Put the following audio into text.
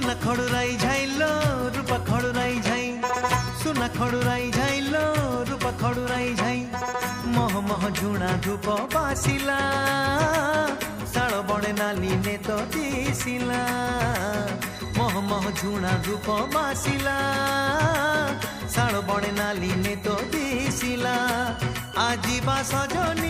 सुना खड़ुराई झाइलो रूपा खड़ुराई झाई सुना खड़ुराई झाइलो रूपा खड़ुराई झाई मह मह झुणा धूप बासिला शाल बणे नाली ने तो दिसिला मह मह झुणा धूप बासिला शाल बणे नाली ने तो दिसिला आजीबा सजनी